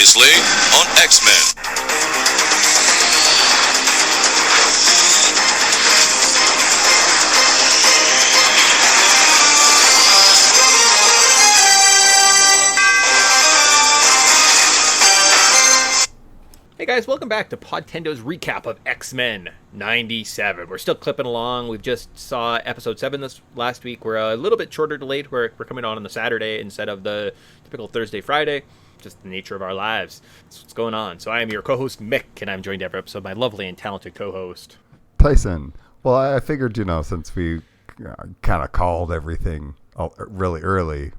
Previously on X-Men. Hey guys, welcome back to Podtendo's recap of X-Men 97. We're still clipping along. We've just saw episode 7 this last week. We're a little bit shorter delayed. We're coming on the Saturday instead of the typical Thursday-Friday. Just the nature of our lives. That's what's going on. So I am your co-host, Mick, and I'm joined every episode by my lovely and talented co-host, Tyson. Well, I figured, since we kind of called everything really early,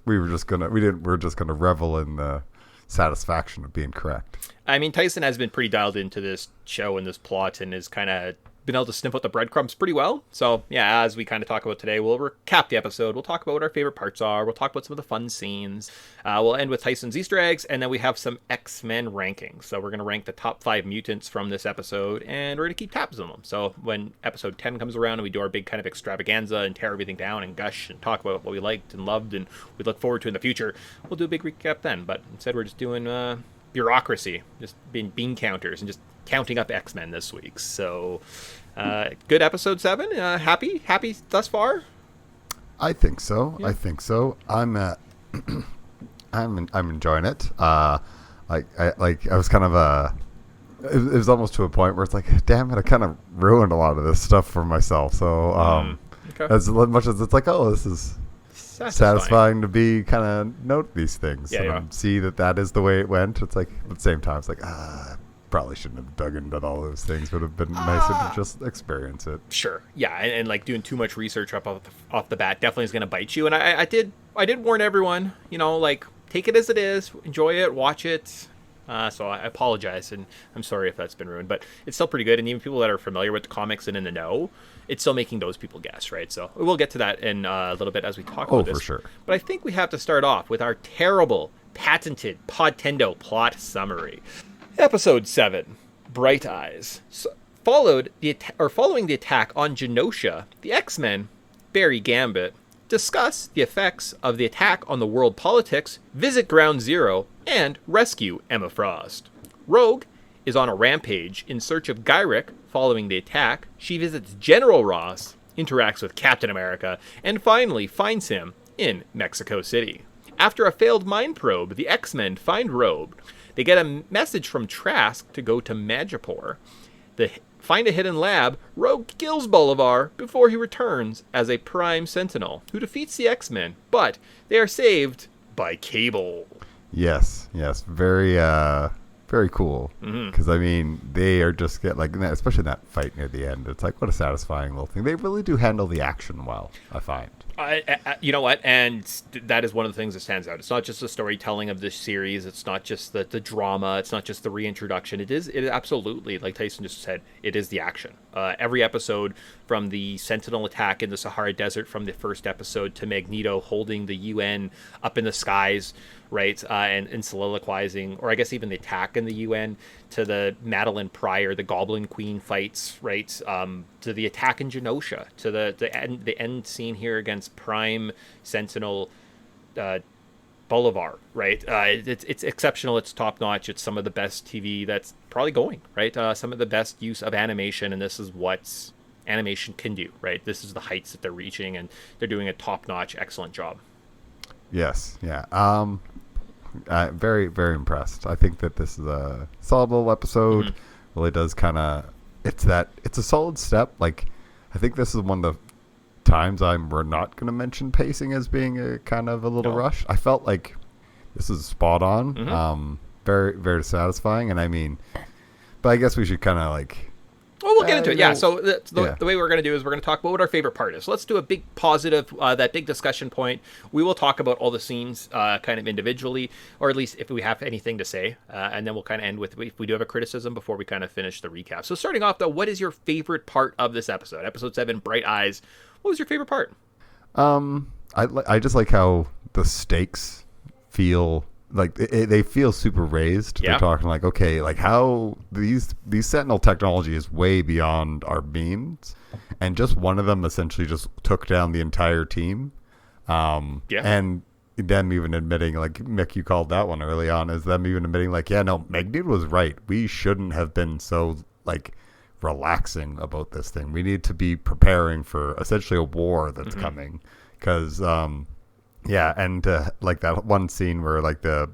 we're just gonna revel in the satisfaction of being correct. I mean, Tyson has been pretty dialed into this show and this plot and has kind of been able to sniff out the breadcrumbs pretty well. So, yeah, as we kind of talk about today, we'll recap the episode. We'll talk about what our favorite parts are. We'll talk about some of the fun scenes. We'll end with Tyson's Easter eggs, and then we have some X-Men rankings. So we're going to rank the top 5 mutants from this episode, and we're going to keep tabs on them. So when episode 10 comes around and we do our big kind of extravaganza and tear everything down and gush and talk about what we liked and loved and we look forward to in the future, we'll do a big recap then. But instead, we're just doing bureaucracy, just being bean counters and just counting up X-Men this week. So good episode 7. Happy thus far? I think so. Yeah. I'm enjoying it. I was kind of it was almost to a point where it's like, damn it, I kind of ruined a lot of this stuff for myself. So Okay. as much as it's like, oh, this is satisfying to be kind of note these things and see that is the way it went. It's like at the same time, it's like probably shouldn't have dug into all those things. Would have been nicer to just experience it. Sure, yeah, and like doing too much research off the bat definitely is going to bite you. And I did warn everyone, like take it as it is, enjoy it, watch it. So I apologize, and I'm sorry if that's been ruined, but it's still pretty good. And even people that are familiar with the comics and in the know, it's still making those people guess, right? So we'll get to that in a little bit as we talk about this. For sure. But I think we have to start off with our terrible, patented Podtendo plot summary. Episode 7, Brighteyes. Following the attack on Genosha, the X-Men, Barry Gambit, discuss the effects of the attack on the world politics, visit Ground Zero, and rescue Emma Frost. Rogue is on a rampage in search of Gyrick. Following the attack, she visits General Ross, interacts with Captain America, and finally finds him in Mexico City. After a failed mind probe, the X-Men find Rogue. They get a message from Trask to go to Madripoor. They find a hidden lab. Rogue kills Bolivar before he returns as a Prime Sentinel, who defeats the X-Men, but they are saved by Cable. Yes, very very cool. Because I mean, they are just especially that fight near the end. It's like, what a satisfying little thing. They really do handle the action well, I find. You know what? And that is one of the things that stands out. It's not just the storytelling of this series. It's not just the drama. It's not just the reintroduction. It is absolutely, like Tyson just said, it is the action. Every episode, from the Sentinel attack in the Sahara Desert from the first episode to Magneto holding the UN up in the skies, right, and soliloquizing, or I guess even the attack in the UN, to the Madeline Pryor, the Goblin Queen fights, right, to the attack in Genosha, to the end scene here against Prime Sentinel Bolivar, right? It's exceptional. It's top notch. It's some of the best TV that's probably going, right? Some of the best use of animation, and this is what animation can do, right? This is the heights that they're reaching, and they're doing a top notch, excellent job. Yes, yeah. Very, very impressed. I think that this is a solid little episode. Really does kind of, it's a solid step. Like, I think this is one of the times we're not going to mention pacing as being a kind of a little rush. I felt like this is spot on. Very, very satisfying. And I mean, but I guess we should kind of like, well, we'll get into it. Yeah. So the way we're going to do is we're going to talk about what our favorite part is. So let's do a big positive, that big discussion point. We will talk about all the scenes kind of individually, or at least if we have anything to say. And then we'll kind of end with if we do have a criticism before we kind of finish the recap. So starting off, though, what is your favorite part of this episode? Episode 7, Brighteyes. What was your favorite part? I just like how the stakes feel. Like they feel super raised. Yeah. They're talking like, okay, like how these Sentinel technology is way beyond our beams, and just one of them essentially just took down the entire team. And them even admitting, like Mick, you called that one early on, is them even admitting like, yeah, no, Magneto was right. We shouldn't have been so like relaxing about this thing. We need to be preparing for essentially a war that's coming. Because, yeah, and like that one scene where like the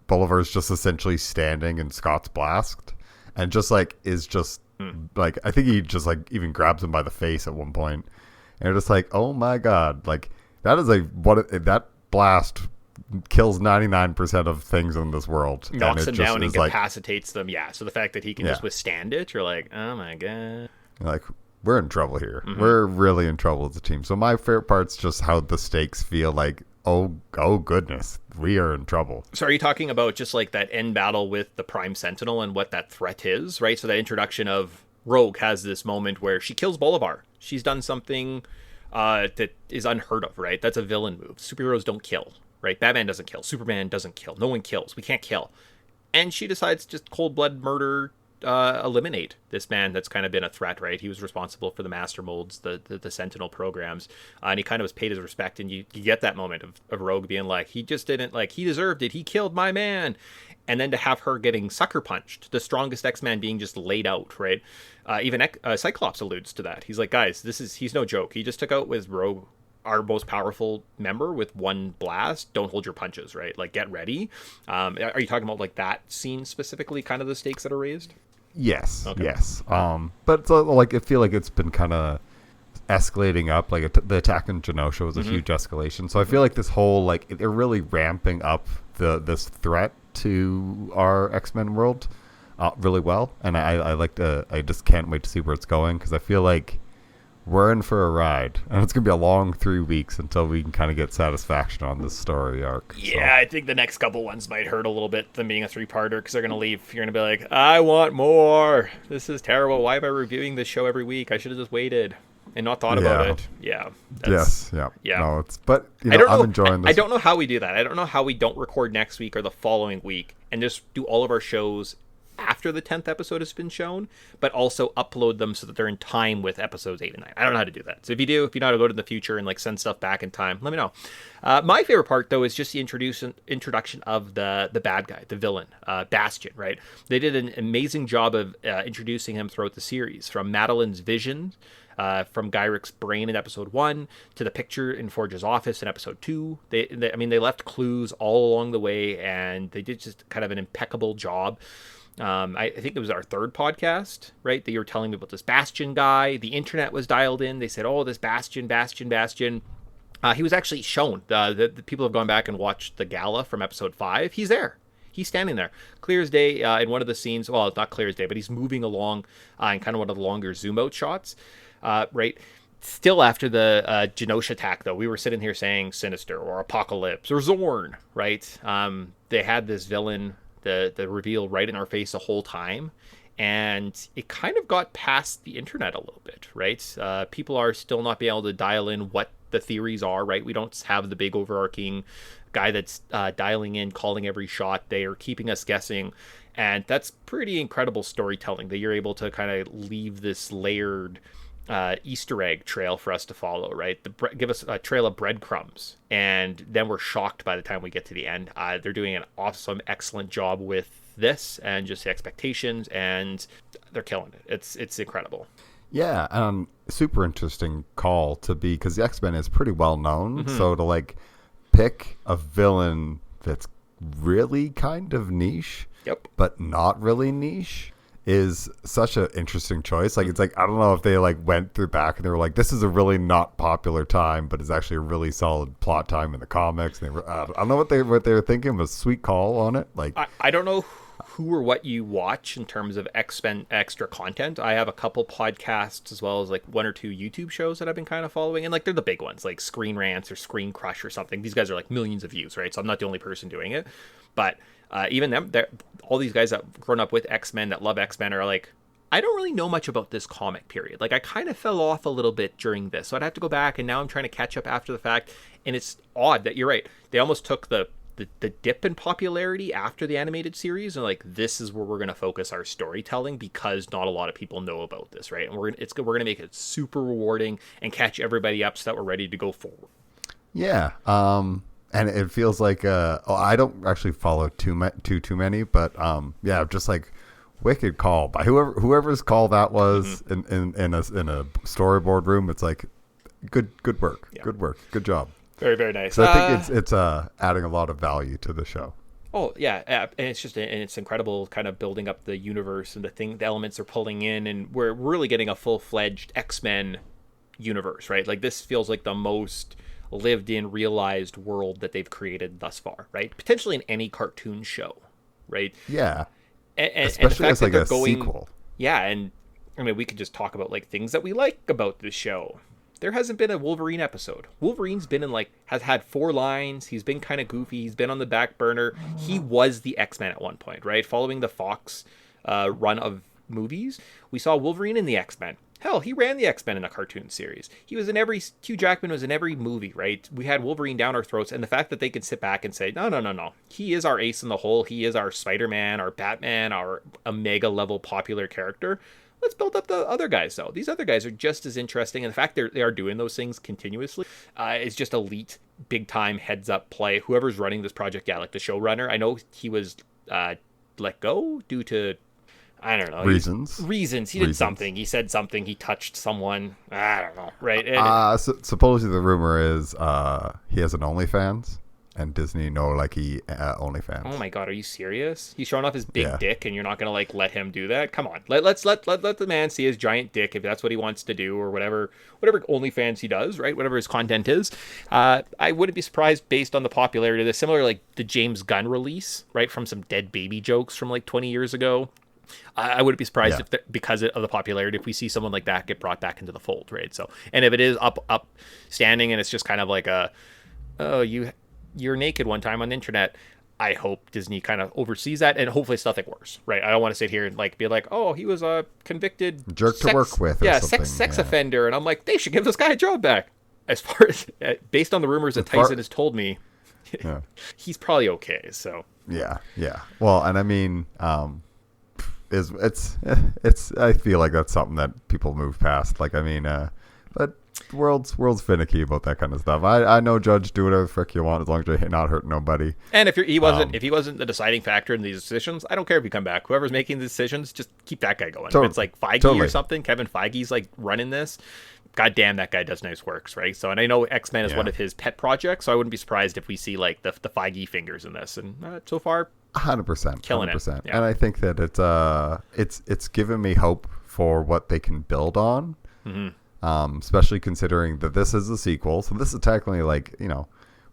Bolivar's just essentially standing in Scott's blast and just like is just like, I think he just like even grabs him by the face at one point. And you're just like, oh my God, like that is like that blast kills 99% of things in this world. Knocks them down and like, incapacitates them. Yeah. So the fact that he can just withstand it, you're like, oh my God. Like, we're in trouble here. We're really in trouble as a team. So my favorite part's just how the stakes feel like, oh goodness, we are in trouble. So are you talking about just like that end battle with the Prime Sentinel and what that threat is, right? So that introduction of Rogue has this moment where she kills Bolivar. She's done something that is unheard of, right? That's a villain move. Superheroes don't kill, right? Batman doesn't kill. Superman doesn't kill. No one kills. We can't kill. And she decides just cold-blood murder, eliminate this man that's kind of been a threat, right? He was responsible for the Master Molds, the Sentinel programs, and he kind of was paid his respect. And you get that moment of Rogue being like, he just didn't, like, he deserved it. He killed my man. And then to have her getting sucker punched, the strongest X-Man being just laid out, right? Even Cyclops alludes to that. He's like, guys, he's no joke. He just took out with Rogue, our most powerful member, with one blast. Don't hold your punches, right? Like, get ready. Are you talking about like that scene specifically, kind of the stakes that are raised? Yes, okay. Yes. But it's like I feel like it's been kind of escalating up. Like the attack in Genosha was a huge escalation. So I feel like this whole like they're really ramping up this threat to our X-Men world really well, and I just can't wait to see where it's going, because I feel like we're in for a ride, and it's gonna be a long 3 weeks until we can kind of get satisfaction on this story arc. Yeah, so I think the next couple ones might hurt a little bit, them being a 3-parter, because they're gonna leave. You're gonna be like, I want more. This is terrible. Why am I reviewing this show every week? I should have just waited and not thought about it. Yeah. Yeah. No, but I'm enjoying this. I don't know how we do that. I don't know how we don't record next week or the following week and just do all of our shows after the 10th episode has been shown, but also upload them so that they're in time with episodes 8 and 9. I don't know how to do that. So if you know how to go to the future and like send stuff back in time, let me know. My favorite part though is just the introduction of the bad guy, the villain, Bastion, right? They did an amazing job of introducing him throughout the series, from Madeline's vision, from Gyric's brain in episode 1 to the picture in Forge's office in episode 2. They left clues all along the way, and they did just kind of an impeccable job. I think it was our 3rd podcast, right, that you were telling me about this Bastion guy. The internet was dialed in. They said, oh, this Bastion. He was actually shown. The people have gone back and watched the gala from episode 5. He's there. He's standing there, clear as day, in one of the scenes. Well, it's not clear as day, but he's moving along in kind of one of the longer zoom out shots, right? Still after the Genosha attack, though, we were sitting here saying Sinister or Apocalypse or Zorn, right? They had this villain, the reveal right in our face the whole time, and it kind of got past the internet a little bit, right? People are still not being able to dial in what the theories are, right? We don't have the big overarching guy that's dialing in, calling every shot. They are keeping us guessing, and that's pretty incredible storytelling that you're able to kind of leave this layered Easter egg trail for us to follow, right? Give us a trail of breadcrumbs, and then we're shocked by the time we get to the end. They're doing an awesome, excellent job with this and just the expectations, and they're killing it. It's incredible. Yeah, super interesting call to be, because the X-Men is pretty well known, so to like pick a villain that's really kind of niche, but not really niche, is such an interesting choice. Like, it's like, I don't know if they like went through back and they were like, this is a really not popular time, but it's actually a really solid plot time in the comics. And they were, I don't know what they were thinking, was a sweet call on it. Like, I don't know who or what you watch in terms of X-Men extra content. I have a couple podcasts as well as like 1 or 2 YouTube shows that I've been kind of following, and like they're the big ones, like Screen Rants or Screen Crush or something. These guys are like millions of views, right? So I'm not the only person doing it, but even them, all these guys that have grown up with X-Men, that love X-Men, are like, I don't really know much about this comic period. Like, I kind of fell off a little bit during this, so I'd have to go back, and now I'm trying to catch up after the fact. And it's odd that you're right. They almost took the dip in popularity after the animated series, and like, this is where we're going to focus our storytelling, because not a lot of people know about this, right? And we're going to make it super rewarding and catch everybody up so that we're ready to go forward. Yeah. And it feels like I don't actually follow too many, but yeah, just like wicked call by whoever's call that was in a storyboard room. It's like good work, good work, good job. Very, very nice. So I think it's adding a lot of value to the show. Oh yeah, and it's incredible, kind of building up the universe and the elements they're pulling in, and we're really getting a full-fledged X-Men universe, right? Like this feels like the most lived in, realized world that they've created thus far, right? Potentially in any cartoon show, right? Yeah, and especially and as like a sequel. Yeah, and I mean we could just talk about like things that we like about the show. There hasn't been a Wolverine episode. Wolverine's been in has had 4 lines. He's been kind of goofy. He's been on the back burner. He was the X-Men at one point, right? Following the Fox run of movies, we saw Wolverine in the X-Men. Hell, he ran the X-Men in a cartoon series. Hugh Jackman was in every movie, right? We had Wolverine down our throats, and the fact that they could sit back and say, no. He is our ace in the hole. He is our Spider-Man, our Batman, our Omega level popular character. Let's build up the other guys, though. These other guys are just as interesting, and the fact they are doing those things continuously is just elite, big-time, heads-up play. Whoever's running this project, like the showrunner, I know he was let go due to, I don't know. Reasons. He did something. He said something. He touched someone. I don't know, right? Supposedly the rumor is he has an OnlyFans. And Disney OnlyFans. Oh my God, are you serious? He's showing off his big dick, and you're not gonna let him do that? Come on, let's let the man see his giant dick if that's what he wants to do, or whatever OnlyFans he does, right? Whatever his content is. I wouldn't be surprised based on the popularity of this. Similar like the James Gunn release, right, from some dead baby jokes from like 20 years ago. I wouldn't be surprised if because of the popularity, if we see someone like that get brought back into the fold, right? So, and if it is up standing, and it's just kind of like you're naked one time on the internet, I hope Disney kind of oversees that, and hopefully it's nothing worse, right? I don't want to sit here and be like, oh, he was a convicted jerk to work with, sex offender, and I'm like, they should give this guy a job back. As far as based on the rumors that Tyson has told me, he's probably okay. So yeah. Well, and I mean, it's I feel like that's something that people move past. Like, I mean, but the world's finicky about that kind of stuff. I know, Judge, do whatever the frick you want as long as you're not hurting nobody. And if he wasn't the deciding factor in these decisions, I don't care if you come back. Whoever's making the decisions, just keep that guy going. If it's like Feige or something, Kevin Feige's like running this. God damn, that guy does nice works, right? So, and I know X-Men is one of his pet projects, so I wouldn't be surprised if we see like the Feige fingers in this. And so far, 100%, killing it. Yeah. And I think that it's given me hope for what they can build on. Mm-hmm. Especially considering that this is a sequel. So this is technically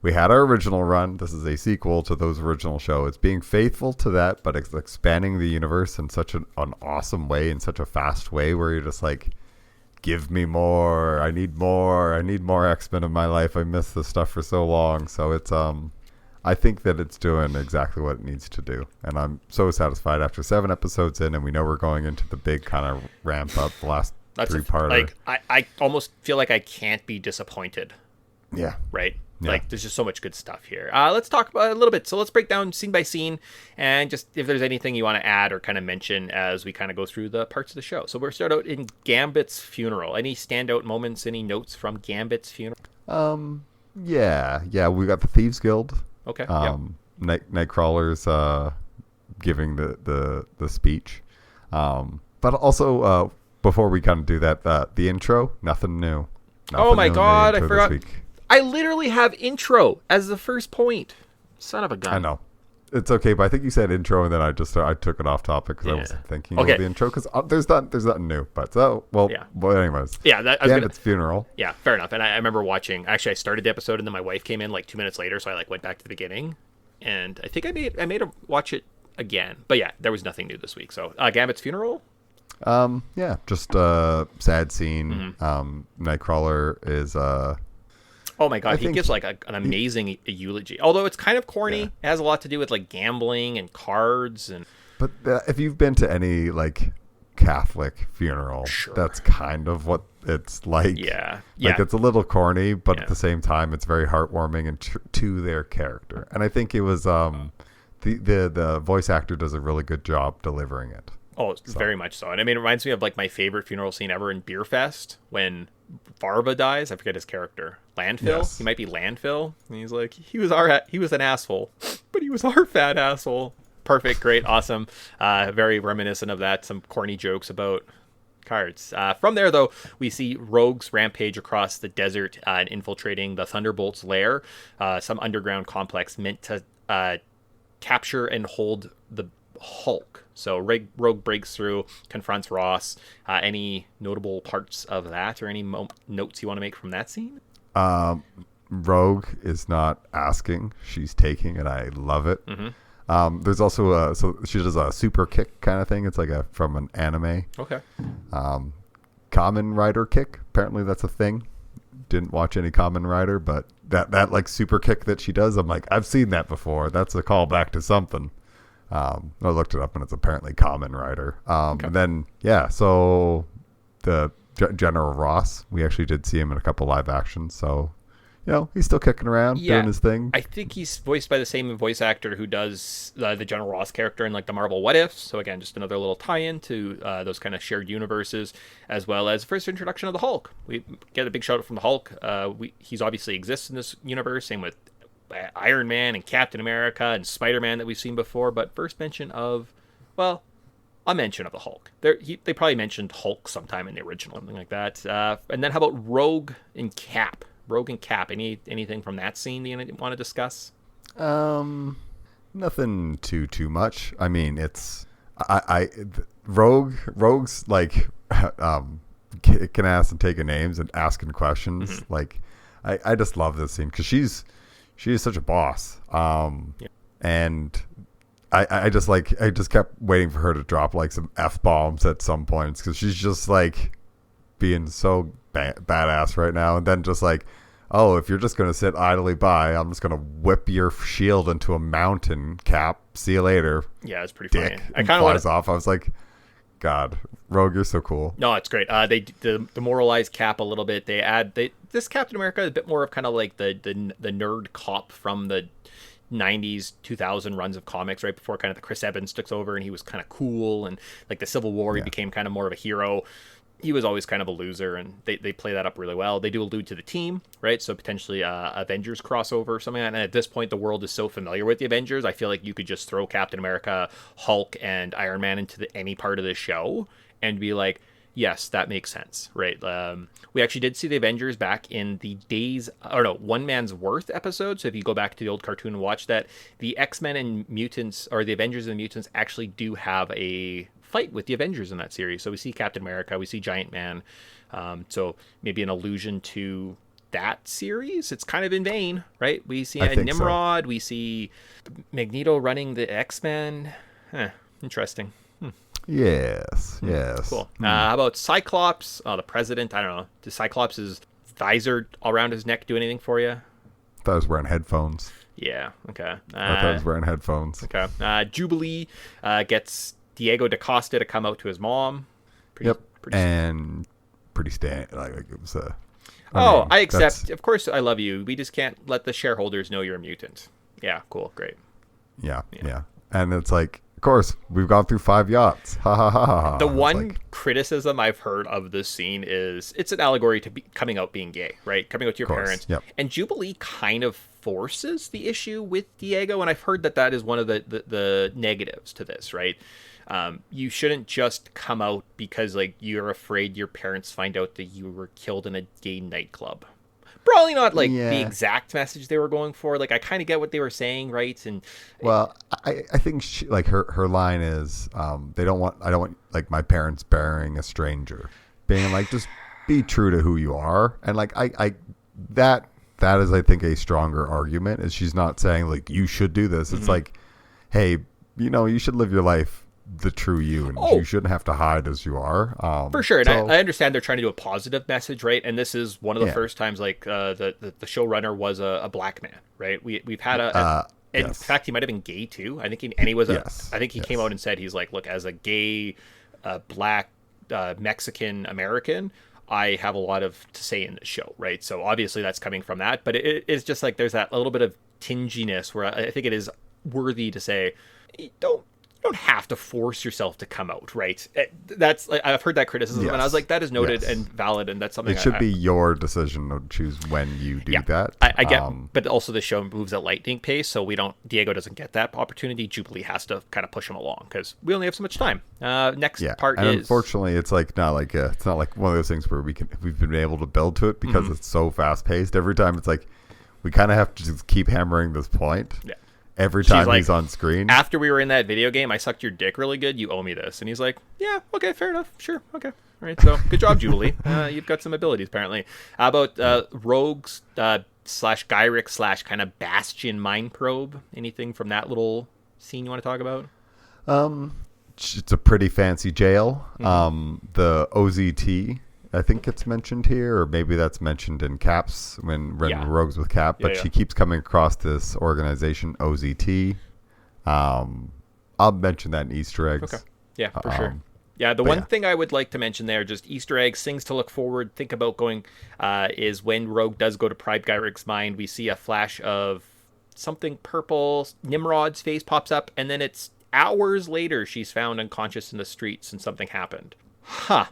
we had our original run. This is a sequel to those original shows. It's being faithful to that, but it's expanding the universe in such an awesome way, in such a fast way, where you're just like, give me more. I need more. I need more X-Men in my life. I missed this stuff for so long. So it's I think that it's doing exactly what it needs to do. And I'm so satisfied after 7 episodes in, and we know we're going into the big kind of ramp up the last three-parter. I almost feel like I can't be disappointed. Yeah. Right? Yeah. Like, there's just so much good stuff here. Let's talk about a little bit. So let's break down scene by scene, and just if there's anything you want to add or kind of mention as we kind of go through the parts of the show. So we'll start out in Gambit's funeral. Any standout moments, any notes from Gambit's funeral? Yeah. We got the Thieves Guild. Okay. Nightcrawler's giving the speech. But also, before we kind of do that, the intro, nothing new. Oh my God, I forgot. I literally have intro as the first point. Son of a gun. I know. It's okay, but I think you said intro, and then I took it off topic because I wasn't thinking of the intro, because there's nothing new. But anyways. Yeah, it's funeral. Yeah, fair enough. And I remember watching. Actually, I started the episode, and then my wife came in like 2 minutes later, so I went back to the beginning, and I think I made her watch it again. But yeah, there was nothing new this week. So Gambit's funeral. Just a sad scene. Mm-hmm. Nightcrawler is oh my God, he gives like an amazing eulogy. Although it's kind of corny, it has a lot to do with like gambling and cards and. But if you've been to any like Catholic funeral, that's kind of what it's like. Yeah. Like it's a little corny, but at the same time, it's very heartwarming and to their character. And I think it was the voice actor does a really good job delivering it. Oh, very much so. And I mean, it reminds me of like my favorite funeral scene ever in Beer Fest when Varva dies. I forget his character. Landfill. Yes. He might be Landfill. And he's like, he was an asshole, but he was our fat asshole. Perfect, great, awesome. Very reminiscent of that. Some corny jokes about cards. From there, though, we see rogues rampage across the desert and infiltrating the Thunderbolt's lair, some underground complex meant to capture and hold the Hulk. So Rogue breaks through, confronts Ross. Any notable parts of that, or any notes you want to make from that scene? Rogue is not asking; she's taking, and I love it. Mm-hmm. There's also so she does a super kick kind of thing. It's like from an anime. Okay. Kamen Rider kick. Apparently, that's a thing. Didn't watch any Kamen Rider, but that like super kick that she does, I'm like, I've seen that before. That's a callback to something. I looked it up, and it's apparently Kamen Rider. Okay. And then so the General Ross, we actually did see him in a couple live actions. So he's still kicking around, doing his thing. I think he's voiced by the same voice actor who does the General Ross character in like the Marvel What Ifs. So again, just another little tie-in to those kind of shared universes, as well as first introduction of the Hulk. We get a big shout out from the Hulk. He's obviously exists in this universe, same with Iron Man and Captain America and Spider-Man that we've seen before. But first mention of, a mention of the Hulk. They probably mentioned Hulk sometime in the original, something like that. And then how about Rogue and Cap? Rogue and Cap. Anything from that scene that you want to discuss? Nothing too much. I mean, it's Rogue's like kicking ass and taking names and asking questions. Mm-hmm. Like, I just love this scene because she is such a boss. And I just kept waiting for her to drop like some F-bombs at some points because she's just like being so badass right now. And then just like, oh, if you're just going to sit idly by, I'm just going to whip your shield into a mountain, Cap. See you later. Yeah, it's pretty funny. I kind of flies off. I was like, God, Rogue, you're so cool. No, it's great. They demoralize Cap a little bit. This Captain America is a bit more of kind of like the nerd cop from the 90s 2000 runs of comics, right before kind of the Chris Evans took over, and he was kind of cool, and like the Civil War he became kind of more of a hero. He was always kind of a loser, and they play that up really well. They do allude to the team, right? So potentially Avengers crossover or something like that. And at this point, the world is so familiar with the Avengers, I feel like you could just throw Captain America, Hulk, and Iron Man into any part of the show and be like, yes, that makes sense, right? We actually did see the Avengers back in the One Man's Worth episode. So if you go back to the old cartoon and watch that, the X-Men and mutants, or the Avengers and the mutants, actually do have a fight with the Avengers in that series. So we see Captain America, we see Giant Man. So maybe an allusion to that series. It's kind of in vain, right? We see Nimrod, we see Magneto running the X-Men. Interesting. Yes. Cool. How about Cyclops? The president, I don't know. Does Cyclops' visor around his neck do anything for you? I thought I was wearing headphones. Yeah, okay. I thought I was wearing headphones. Okay. Jubilee gets Diego DaCosta to come out to his mom. Pretty stand. Like it was I accept. Of course, I love you. We just can't let the shareholders know you're a mutant. Yeah, cool, great. Yeah. And it's like, of course, we've gone through 5 yachts. Ha ha ha ha. The one criticism I've heard of this scene is it's an allegory to coming out being gay, right? Coming out to your parents. Yep. And Jubilee kind of forces the issue with Diego, and I've heard that is one of the negatives to this, right? You shouldn't just come out because like you're afraid your parents find out that you were killed in a gay nightclub. Probably not like the exact message they were going for. Like I kind of get what they were saying, right? And I think she, like her line is I don't want like my parents burying a stranger, being like just be true to who you are. And like that is I think a stronger argument is she's not saying like you should do this. It's like, hey, you should live your life the true you, and you shouldn't have to hide as you are. For sure. And I understand they're trying to do a positive message, right? And this is one of the first times like the showrunner was a black man, right? We've had in fact, he might have been gay too. I think he came out and said he's like, look, as a gay black Mexican American, I have a lot to say in this show, right? So obviously that's coming from that, but it's just like there's that a little bit of tinginess where I think it is worthy to say, don't don't have to force yourself to come out, right? That's I've heard that criticism, and I was like, that is noted and valid, and that's something it should be your decision to choose when you do that. I get, but also the show moves at lightning pace, so Diego doesn't get that opportunity. Jubilee has to kind of push him along because we only have so much time. Next part and is, unfortunately, it's not like one of those things where we've been able to build to it because it's so fast paced. Every time it's like we kind of have to just keep hammering this point. Yeah. Every time he's on screen. After we were in that video game, I sucked your dick really good. You owe me this. And he's like, yeah, okay, fair enough. Sure, okay. All right, so good job, Jubilee. You've got some abilities, apparently. How about Rogues / Gyrick / kind of Bastion Mind Probe? Anything from that little scene you want to talk about? It's a pretty fancy jail. The OZT, I think it's mentioned here, or maybe that's mentioned in Caps when Rogues with Cap, but she keeps coming across this organization, OZT. I'll mention that in Easter eggs. Okay. Yeah, for sure. Yeah, the one thing I would like to mention there, just Easter eggs, things to look forward, think about going, is when Rogue does go to Pride Gyrick's mind, we see a flash of something purple, Nimrod's face pops up, and then it's hours later she's found unconscious in the streets and something happened. Huh.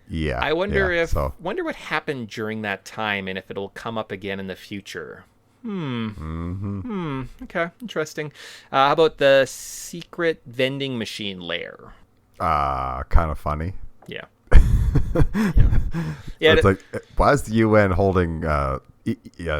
Yeah. I wonder wonder what happened during that time and if it'll come up again in the future. Okay, interesting. How about the secret vending machine lair? Kind of funny. Yeah. It's like, why is the UN holding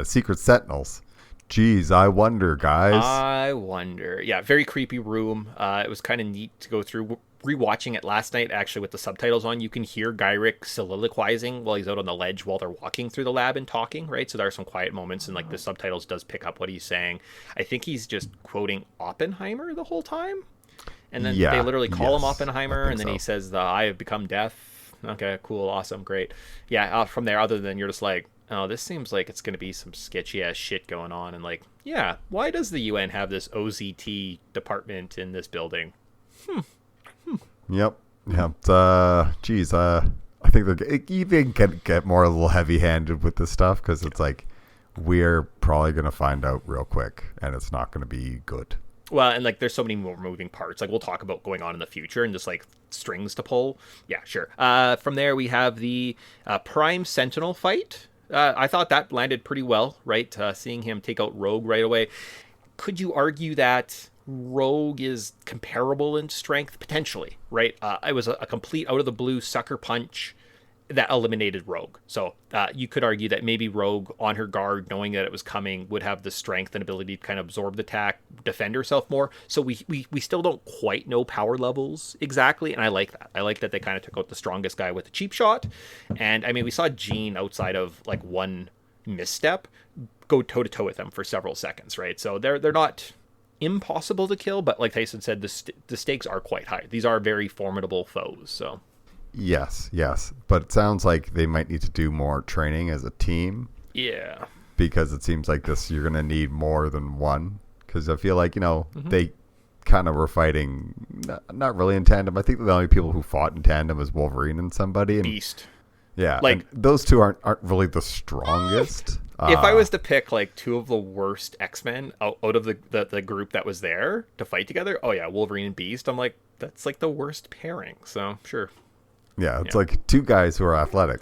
secret sentinels? Geez, I wonder, guys. I wonder. Yeah, very creepy room. It was kind of neat to go through. Rewatching it last night, actually, with the subtitles on, you can hear Gyrick soliloquizing while he's out on the ledge while they're walking through the lab and talking, right? So there are some quiet moments, and like the subtitles does pick up what he's saying. I think he's just quoting Oppenheimer the whole time, and then they literally call him Oppenheimer, and then he says, "I have become death." Okay, cool, awesome, great. Yeah, from there, other than you're just like, oh, this seems like it's going to be some sketchy ass shit going on, and like, yeah, why does the UN have this OZT department in this building? Yep. Geez, I think they even get more a little heavy-handed with this stuff because it's like we're probably going to find out real quick, and it's not going to be good. Well, and like there's so many more moving parts. Like we'll talk about going on in the future and just like strings to pull. Yeah, sure. From there we have the Prime Sentinel fight. I thought that landed pretty well, right? Seeing him take out Rogue right away. Could you argue that Rogue is comparable in strength? Potentially, right? It was a complete out-of-the-blue sucker punch that eliminated Rogue. So you could argue that maybe Rogue, on her guard, knowing that it was coming, would have the strength and ability to kind of absorb the attack, defend herself more. So we still don't quite know power levels exactly, and I like that. I like that they kind of took out the strongest guy with a cheap shot. And, I mean, we saw Jean, outside of, like, one misstep, go toe-to-toe with them for several seconds, right? So they're not impossible to kill, but like Tyson said, the stakes are quite high. These are very formidable foes. So yes, but it sounds like they might need to do more training as a team. Yeah, because it seems like you're gonna need more than one, because I feel like they kind of were fighting not really in tandem. I think the only people who fought in tandem was Wolverine and somebody, and Beast. Yeah, like those two aren't really the strongest. If I was to pick like two of the worst X-Men out of the group that was there to fight together, oh yeah, Wolverine and Beast. I'm like, that's like the worst pairing. So sure. Yeah, it's like two guys who are athletic.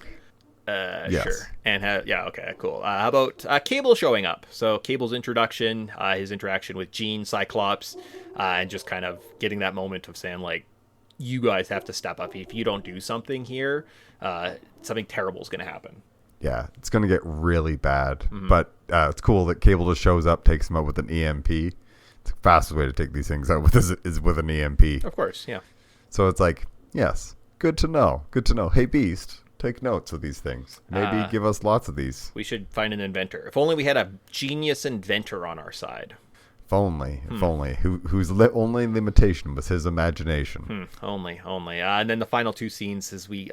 Yes. Sure. And okay, cool. How about Cable showing up? So Cable's introduction, his interaction with Jean, Cyclops, and just kind of getting that moment of saying like, you guys have to step up. If you don't do something here, something terrible is going to happen. Yeah, it's going to get really bad. But it's cool that Cable just shows up, takes him out with an EMP. It's the fastest way to take these things out is with an EMP. Of course, yeah. So it's like, yes, good to know. Good to know. Hey, Beast, take notes of these things. Maybe give us lots of these. We should find an inventor. If only we had a genius inventor on our side. If only. Whose only limitation was his imagination. Only. And then the final two scenes is we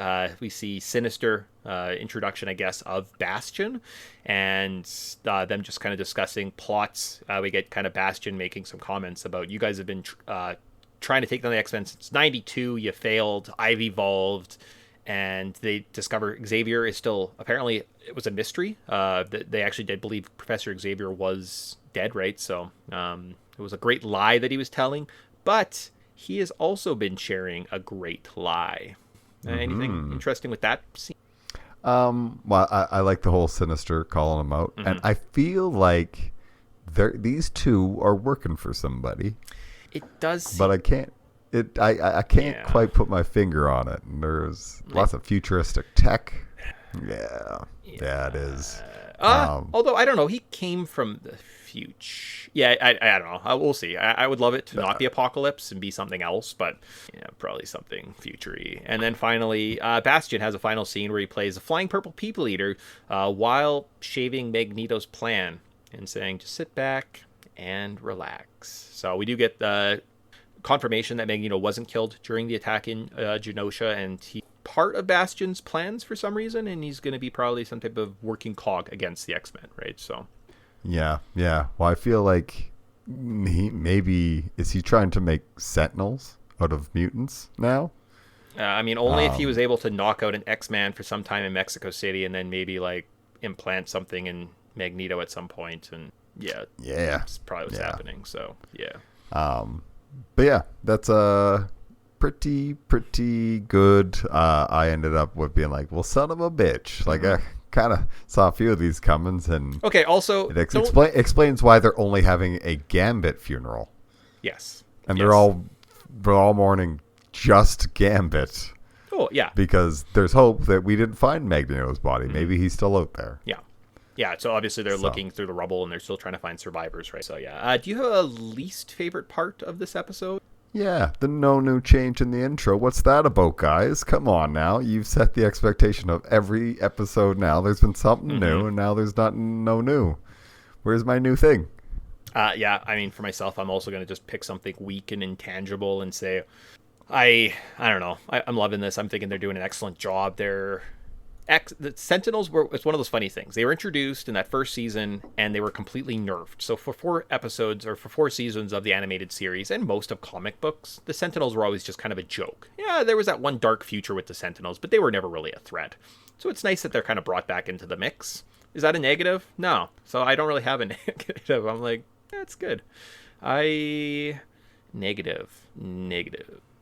see Sinister, introduction, I guess, of Bastion, and them just kind of discussing plots. We get kind of Bastion making some comments about, you guys have been trying to take down the X-Men since 92. You failed. I've evolved. And they discover Xavier is still, apparently it was a mystery. They actually did believe Professor Xavier was dead, right? So it was a great lie that he was telling, but he has also been sharing a great lie. Anything interesting with that scene? Well, I like the whole Sinister calling him out, and I feel like these two are working for somebody. It does, but I can't. I can't quite put my finger on it. And there's lots of futuristic tech. Yeah, it is. Although I don't know, he came from the future. Yeah, I don't know. We'll see. I would love it to not be Apocalypse and be something else, but probably something future-y. And then finally, Bastion has a final scene where he plays a flying purple people eater while shaving Magneto's plan and saying, "Just sit back and relax." So we do get the confirmation that Magneto wasn't killed during the attack in Genosha, and he's part of Bastion's plans for some reason, and he's going to be probably some type of working cog against the X-Men, right? So yeah. Well, I feel like is he trying to make Sentinels out of mutants now? I mean, only if he was able to knock out an X-Man for some time in Mexico City, and then maybe like implant something in Magneto at some point, and that's probably what's happening. So but yeah, that's a pretty good. I ended up with being like, well, son of a bitch. Like I kind of saw a few of these comings, and also it explains why they're only having a Gambit funeral. Yes, and they're all mourning just Gambit. Oh yeah, because there's hope that we didn't find Magneto's body. Maybe he's still out there. Yeah, so obviously they're looking through the rubble and they're still trying to find survivors, right? So do you have a least favorite part of this episode? Yeah, the no new change in the intro. What's that about, guys? Come on now. You've set the expectation of every episode now. There's been something new, and now there's no new. Where's my new thing? I mean, for myself, I'm also going to just pick something weak and intangible and say, I don't know. I'm loving this. I'm thinking they're doing an excellent job. The Sentinels it's one of those funny things. They were introduced in that first season and they were completely nerfed. So for 4 episodes or for 4 seasons of the animated series and most of comic books, the Sentinels were always just kind of a joke. Yeah, there was that one dark future with the Sentinels, but they were never really a threat. So it's nice that they're kind of brought back into the mix. Is that a negative? No. So I don't really have a negative. I'm like, that's good. Negative.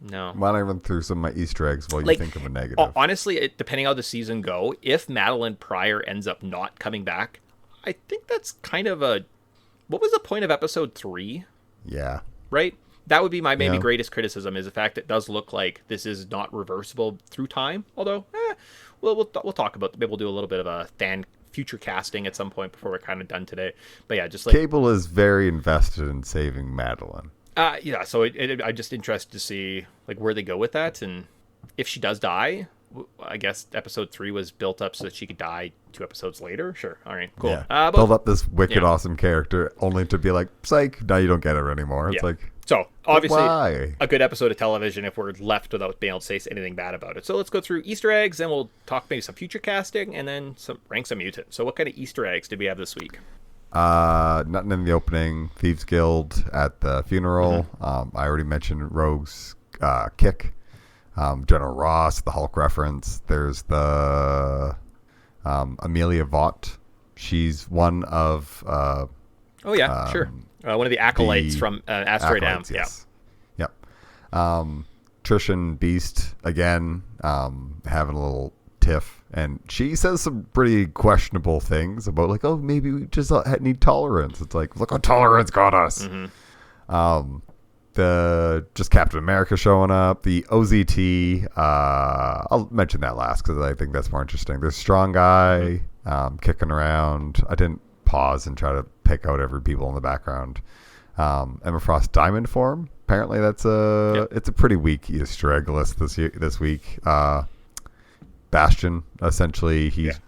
No. Why don't I run through some of my Easter eggs while you think of a negative? Honestly, depending how the season go, if Madeline Pryor ends up not coming back, I think that's kind of what was the point of episode 3? Yeah. Right? That would be my maybe greatest criticism, is the fact that it does look like this is not reversible through time. Although, we'll talk about, maybe we'll do a little bit of a future casting at some point before we're kind of done today. But yeah, just like Cable is very invested in saving Madeline. So I'm just interested to see like where they go with that, and if she does die, I guess episode 3 was built up so that she could die 2 episodes later. Sure, all right, cool. Yeah. Build up this wicked awesome character, only to be like, psych, now you don't get her anymore. It's like, so obviously why? A good episode of television if we're left without being able to say anything bad about it. So let's go through Easter eggs, then we'll talk maybe some future casting, and then rank some mutants. So what kind of Easter eggs did we have this week? Nothing in the opening. Thieves Guild at the funeral. I already mentioned Rogue's kick. General Ross, the Hulk reference. There's the Amelia Vaught. She's one of sure, one of the acolytes from Asteroid M. Yes. Yep. Trish and Beast again, having a little tiff, and she says some pretty questionable things about like, oh, maybe we just need tolerance. It's like, look what tolerance got us. The just Captain America showing up, the OZT, I'll mention that last because I think that's more interesting. There's Strong Guy kicking around. I didn't pause and try to pick out every people in the background. Emma Frost diamond form, apparently that's it's a pretty weak Easter egg list this week. Bastion, essentially, he's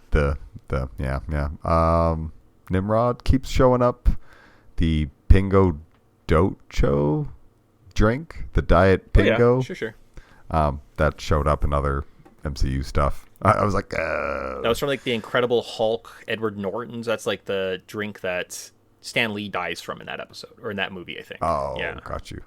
Nimrod keeps showing up. The Pingo Docho drink, the Diet Pingo. Oh, yeah, sure. That showed up in other MCU stuff. I was like, that was from like the Incredible Hulk, Edward Norton's. That's like the drink that Stan Lee dies from in that episode, or in that movie, I think. Oh, yeah. Got you.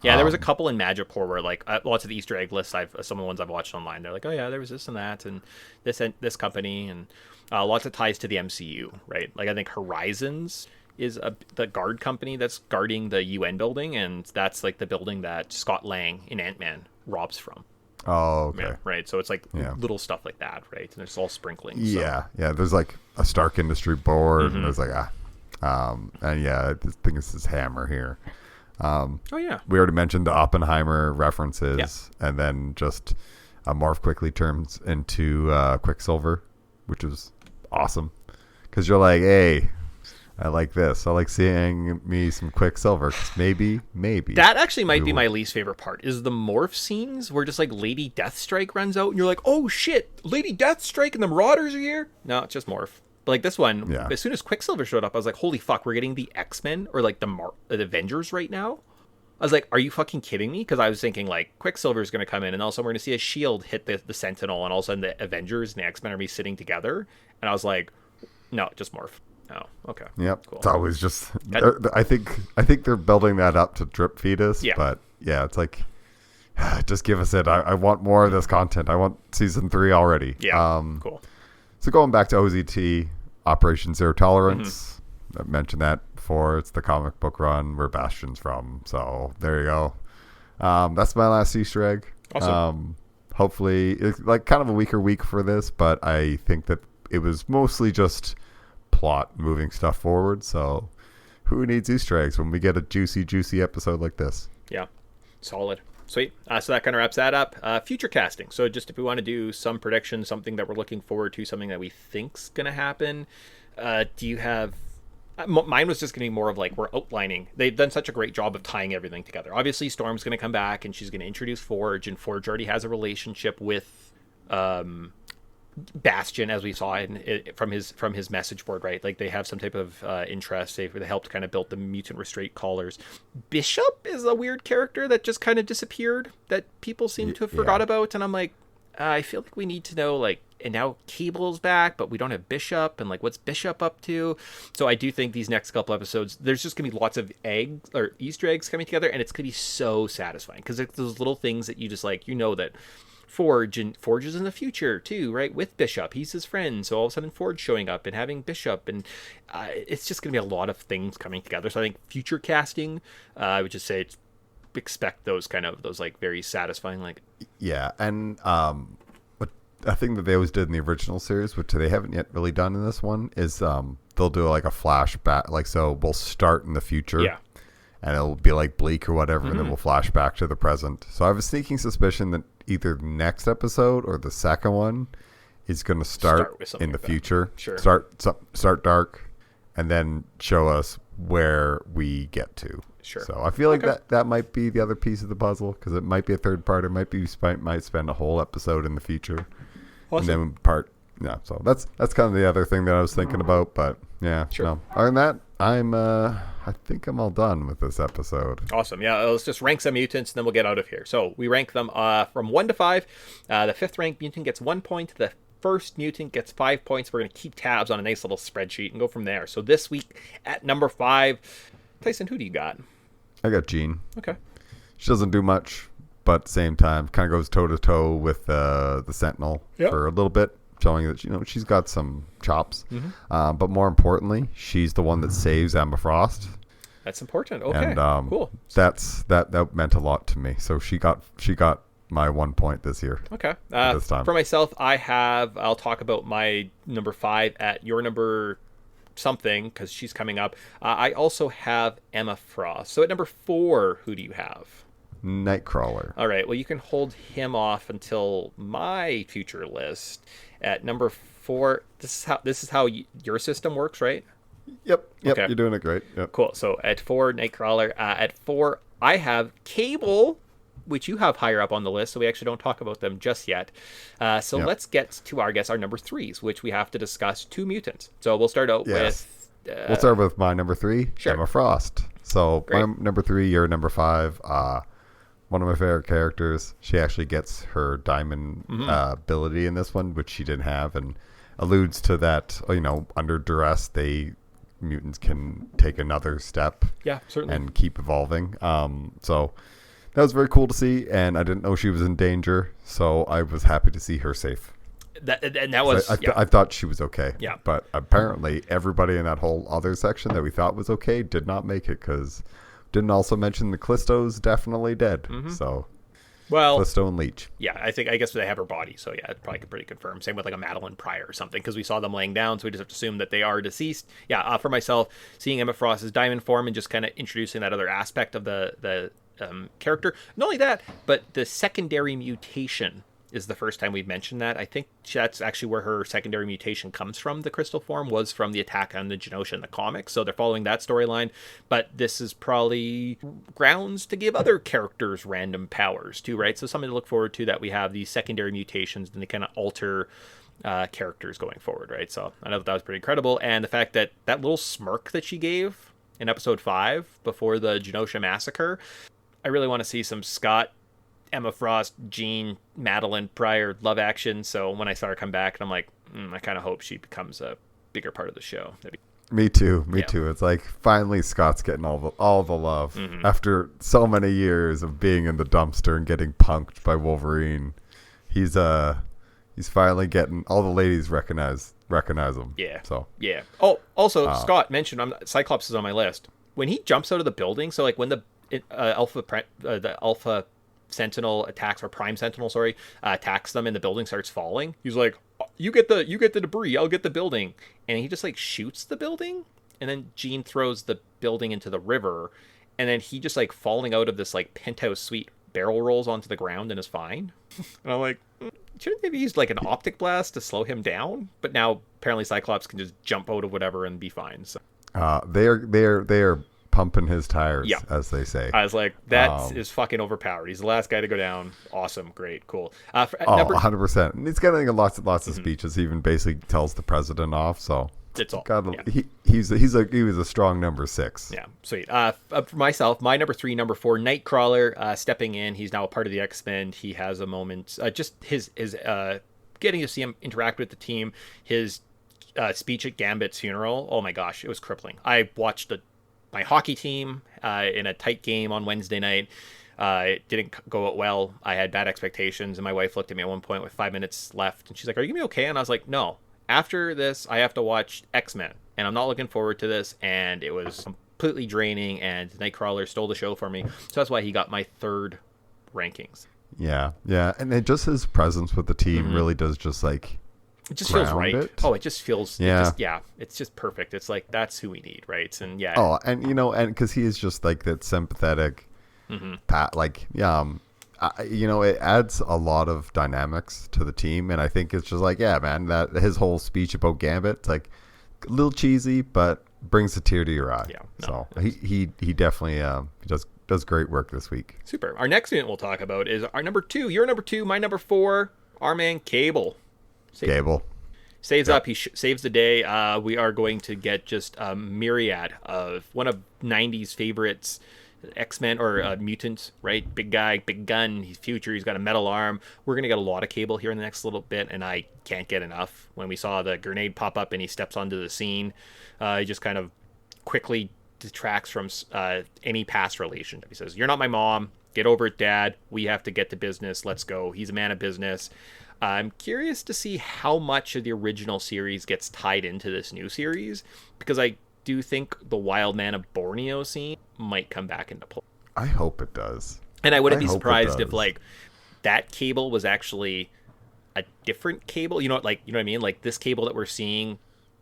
Yeah, there was a couple in Magicor where like lots of the Easter egg lists, some of the ones I've watched online, they're like, oh yeah, there was this and that, and this company, and lots of ties to the MCU, right? Like I think Horizons is the guard company that's guarding the UN building, and that's like the building that Scott Lang in Ant-Man robs from. Oh, okay. Yeah, right. So it's like little stuff like that, right? And it's all sprinkling. Yeah, yeah. There's like a Stark Industry board, and there's like and yeah, I think this is Hammer here. We already mentioned the Oppenheimer references, and then just Morph quickly turns into Quicksilver, which is awesome because you're like, hey, I like this. I like seeing me some Quicksilver. Maybe that actually might be my least favorite part is the morph scenes where just like Lady Deathstrike runs out and you're like, oh shit, Lady Deathstrike and the Marauders are here. No, it's just morph. But like this one, as soon as Quicksilver showed up, I was like, holy fuck, we're getting the X-Men or like the Avengers right now. I was like, are you fucking kidding me? Because I was thinking like Quicksilver's going to come in and also we're going to see a shield hit the Sentinel and all of a sudden the Avengers and the X-Men are be sitting together. And I was like, no, just morph. Oh, okay. Yep. Cool. It's always just. I think they're building that up to drip feed us. Yeah. But yeah, it's like, just give us it. I want more of this content. I want season 3 already. Yeah. Cool. So going back to OZT, Operation Zero Tolerance. I mentioned that before. It's the comic book run where Bastion's from. So there you go. That's my last Easter egg. Awesome. Hopefully, it's like kind of a weaker week for this, but I think that it was mostly just plot moving stuff forward. So who needs Easter eggs when we get a juicy episode like this? Yeah, solid. Sweet. So that kind of wraps that up. Future casting. So just if we want to do some predictions, something that we're looking forward to, something that we think's going to happen, do you have... Mine was just going to be more of like we're outlining. They've done such a great job of tying everything together. Obviously, Storm's going to come back and she's going to introduce Forge, and Forge already has a relationship with Bastion, as we saw from his message board, right? Like they have some type of interest. They helped kind of build the mutant restraint collars. Bishop is a weird character that just kind of disappeared that people seem to have forgot about, and I'm like, I feel like we need to know, like, and now Cable's back, but we don't have Bishop, and like, what's Bishop up to? So I do think these next couple episodes, there's just gonna be lots of eggs or Easter eggs coming together, and it's gonna be so satisfying because it's those little things that you just like, that Forge is in the future too, right? With Bishop, he's his friend, so all of a sudden Forge showing up and having Bishop, and it's just gonna be a lot of things coming together. So I think future casting, I would just say expect those like very satisfying, like and but a thing that they always did in the original series, which they haven't yet really done in this one, is they'll do like a flashback, like, so we'll start in the future, and it'll be like bleak or whatever, and then we'll flash back to the present. So I have a sneaking suspicion that either next episode or the second one is going to start in the future. Sure. Start dark, and then show us where we get to. Sure. So I feel like that might be the other piece of the puzzle, because it might be a third part. It might spend a whole episode in the future, and then So that's kind of the other thing that I was thinking about. But yeah, sure. No. Other than that, I think I'm all done with this episode. Awesome. Yeah, let's just rank some mutants, and then we'll get out of here. So we rank them from 1 to 5. The 5th ranked mutant gets 1 point. The first mutant gets 5 points. We're going to keep tabs on a nice little spreadsheet and go from there. So this week at number 5, Tyson, who do you got? I got Jean. Okay. She doesn't do much, but at the same time, kind of goes toe-to-toe with the Sentinel for a little bit, showing that she's got some chops. But more importantly, she's the one that saves Emma Frost. That's important. Okay, and, cool. That meant a lot to me. So she got my 1 point this year. Okay. This time. For myself, I'll talk about my number 5 at your number something, because she's coming up. I also have Emma Frost. So at number 4, who do you have? Nightcrawler. All right. Well, you can hold him off until my future list. At number 4, this is how your system works, right? Yep. Okay. You're doing it great. Yep. Cool. So at 4, Nightcrawler. At 4, I have Cable, which you have higher up on the list, so we actually don't talk about them just yet. Let's get to our number 3s, which we have to discuss 2 mutants. So we'll start out with... we'll start with my number 3, sure. Emma Frost. So great. My number 3, your number 5. One of my favorite characters. She actually gets her diamond ability in this one, which she didn't have, and alludes to that, under duress, mutants can take another step, certainly, and keep evolving. So that was very cool to see, and I didn't know she was in danger, so I was happy to see her safe. that was I thought she was okay. Yeah. But apparently everybody in that whole other section that we thought was okay did not make it, because didn't also mention the Callisto's definitely dead. So well, Callisto and Leech. Yeah, I guess they have her body, so yeah, it's probably pretty confirmed. Same with like a Madeline Pryor or something, because we saw them laying down, so we just have to assume that they are deceased. Yeah, for myself, seeing Emma Frost's diamond form and just kind of introducing that other aspect of the character. Not only that, but the secondary mutation is the first time we've mentioned that. I think that's actually where her secondary mutation comes from. The crystal form was from the attack on the Genosha in the comics, so they're following that storyline. But this is probably grounds to give other characters random powers too, right? So something to look forward to, that we have these secondary mutations and they kind of alter characters going forward, right? So I know that was pretty incredible. And the fact that that little smirk that she gave in episode 5 before the Genosha massacre, I really want to see some Scott, Emma Frost, Jean, Madeline Pryor love action. So when I saw her come back, and I'm like, I kind of hope she becomes a bigger part of the show. Me too. It's like finally Scott's getting all the love after so many years of being in the dumpster and getting punked by Wolverine. He's finally getting all the ladies recognize him. Yeah. So yeah. Oh, also Scott mentioned, Cyclops is on my list. When he jumps out of the building, so like when the Alpha Sentinel attacks, or Prime Sentinel, attacks them and the building starts falling, he's like, you get the debris, I'll get the building, and he just like shoots the building, and then Jean throws the building into the river, and then he just like falling out of this like penthouse suite barrel rolls onto the ground and is fine. And I'm like, shouldn't maybe use like an optic blast to slow him down? But now apparently Cyclops can just jump out of whatever and be fine. So they are pumping his tires, as they say. I was like, that is fucking overpowered. He's the last guy to go down. Awesome, great, cool. 100%. And he's getting lots of speeches. He even basically tells the president off. So it's all. He was a strong number 6. Yeah, sweet. For myself, my number 3, number 4, Nightcrawler stepping in. He's now a part of the X-Men. He has a moment. Just his getting to see him interact with the team. His speech at Gambit's funeral. Oh my gosh, it was crippling. I watched my hockey team in a tight game on Wednesday night. It didn't go out well. I had bad expectations, and my wife looked at me at one point with 5 minutes left, and she's like, "Are you gonna be okay?" And I was like, "No. After this, I have to watch X-Men, and I'm not looking forward to this." And it was completely draining, and Nightcrawler stole the show for me. So that's why he got my 3rd rankings. Yeah, and then just his presence with the team really does just like. It just feels right. It just feels, yeah. It's just perfect. It's like, that's who we need, right? And yeah. Oh, and and because he is just like that sympathetic, it adds a lot of dynamics to the team, and I think it's just like, yeah, man, that his whole speech about Gambit, it's like a little cheesy, but brings a tear to your eye. Yeah. No, so he definitely does great work this week. Super. Our next unit we'll talk about is our number 2. Your number 2, my number 4, our man Cable. Saves up. He saves the day. We are going to get just a myriad of one of 90s favorites, X-Men or mutants, right? Big guy, big gun. He's future. He's got a metal arm. We're going to get a lot of Cable here in the next little bit, and I can't get enough. When we saw the grenade pop up and he steps onto the scene, he just kind of quickly detracts from any past relationship. He says, "You're not my mom. Get over it, Dad. We have to get to business. Let's go." He's a man of business. I'm curious to see how much of the original series gets tied into this new series, because I do think the Wild Man of Borneo scene might come back into play. I hope it does. And I wouldn't be surprised if like that Cable was actually a different Cable. You know what I mean? Like this Cable that we're seeing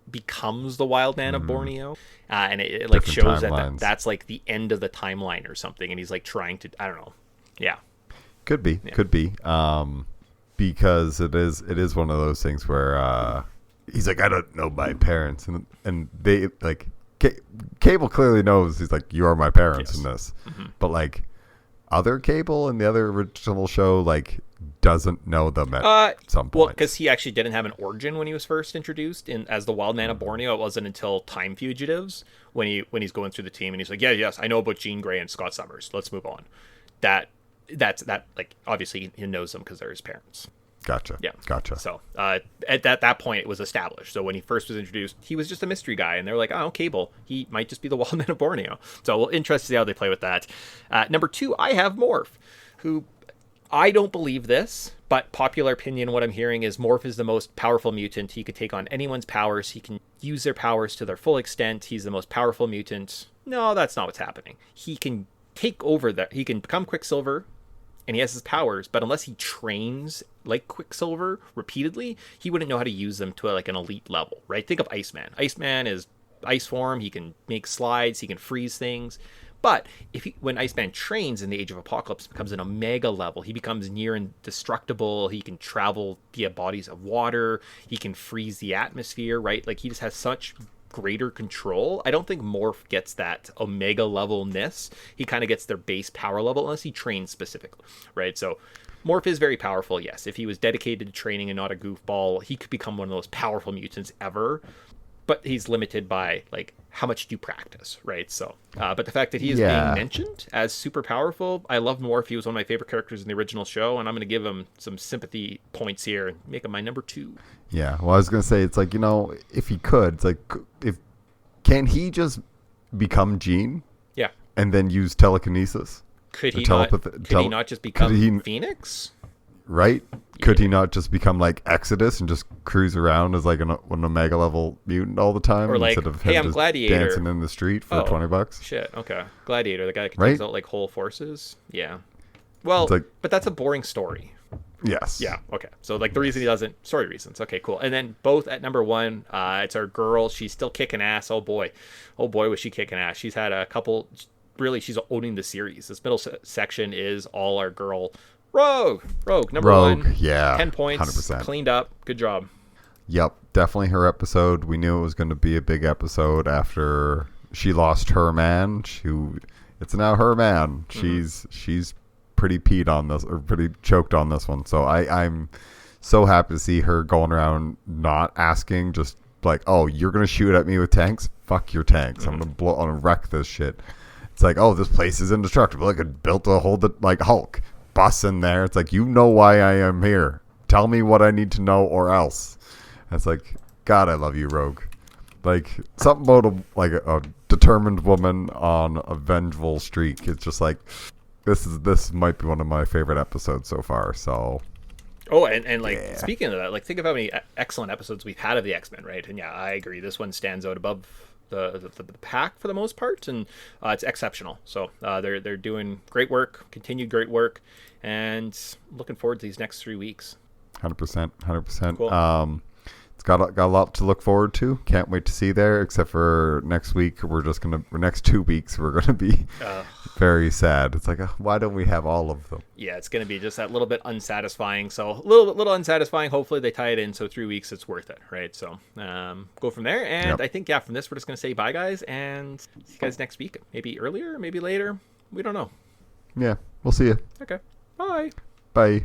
becomes the Wild Man of Borneo, and it like shows that's like the end of the timeline or something, and he's like trying to, I don't know. Yeah. Could be. Because it is one of those things where he's like, I don't know my parents, and they like Cable clearly knows. He's like, you are my parents in this, but like other Cable in the other original show like doesn't know them at some point. Well, because he actually didn't have an origin when he was first introduced as the Wild Man of Borneo. It wasn't until Time Fugitives when he's going through the team and he's like, yes, I know about Jean Grey and Scott Summers. Let's move on. That's like obviously he knows them because they're his parents. Gotcha. Yeah. Gotcha. So at that point it was established. So when he first was introduced, he was just a mystery guy, and they're like, oh, Cable, he might just be the Wild Man of Borneo. So we'll interested to see how they play with that. Number 2, I have Morph, who I don't believe this, but popular opinion, what I'm hearing is Morph is the most powerful mutant. He could take on anyone's powers. He can use their powers to their full extent. He's the most powerful mutant. No, that's not what's happening. He can take over that. He can become Quicksilver, and he has his powers, but unless he trains like Quicksilver repeatedly, he wouldn't know how to use them to like an elite level, right? Think of Iceman. Iceman is ice form. He can make slides. He can freeze things. But when Iceman trains in the Age of Apocalypse, becomes an Omega level. He becomes near indestructible. He can travel via bodies of water. He can freeze the atmosphere, right? Like, he just has such greater control. I don't think Morph gets that Omega levelness. He kind of gets their base power level unless he trains specifically, right? So Morph is very powerful, yes. If he was dedicated to training and not a goofball, he could become one of the most powerful mutants ever. But he's limited by, like, how much do you practice, right? So, but the fact that he is being mentioned as super powerful, I love Morph. He was one of my favorite characters in the original show, and I'm going to give him some sympathy points here and make him my number 2. Yeah, well, I was going to say, it's like, if he could, it's like, can he just become Jean? Yeah. And then use telekinesis? Could he not just become Phoenix? Right? Could he not just become like Exodus and just cruise around as like an Omega level mutant all the time, or like, instead of hey, him I'm just Gladiator dancing in the street for $20? Shit. Okay, Gladiator, the guy that can take out like whole forces. Yeah. Well, like, but that's a boring story. Yes. Yeah. Okay. So like the reason he doesn't, story reasons. Okay, cool. And then both at number 1, it's our girl. She's still kicking ass. Oh boy, was she kicking ass. She's had a couple. Really, she's owning the series. This middle section is all our girl. Rogue, number 1. Yeah. 10 points. 100%. Cleaned up. Good job. Yep. Definitely her episode. We knew it was going to be a big episode after she lost her man. It's now her man. Mm-hmm. She's pretty peed on this, or pretty choked on this one. So I'm so happy to see her going around not asking, just like, oh, you're going to shoot at me with tanks? Fuck your tanks. Mm-hmm. I'm going to wreck this shit. It's like, oh, this place is indestructible. Like, it built to hold it like Hulk. Bus in there. It's like, you know why I am here. Tell me what I need to know or else. And it's like, God, I love you, Rogue. Like, something about a determined woman on a vengeful streak. It's just like, this might be one of my favorite episodes so far. So, and like, speaking of that, like, think of how many excellent episodes we've had of the X-Men, right? And yeah, I agree. This one stands out above the pack for the most part, and it's exceptional. So they're doing great work, continued great work, and looking forward to these next 3 weeks. 100%. Cool. It's got a lot to look forward to. Can't wait to see there. Except for next week, next 2 weeks we're gonna be very sad. It's like, why don't we have all of them? Yeah, it's gonna be just that little bit unsatisfying. So a little unsatisfying. Hopefully they tie it in. So 3 weeks, it's worth it, right? So go from there. And I think from this we're just gonna say bye, guys, and see you guys next week. Maybe earlier, maybe later. We don't know. Yeah, we'll see you. Okay. Bye. Bye.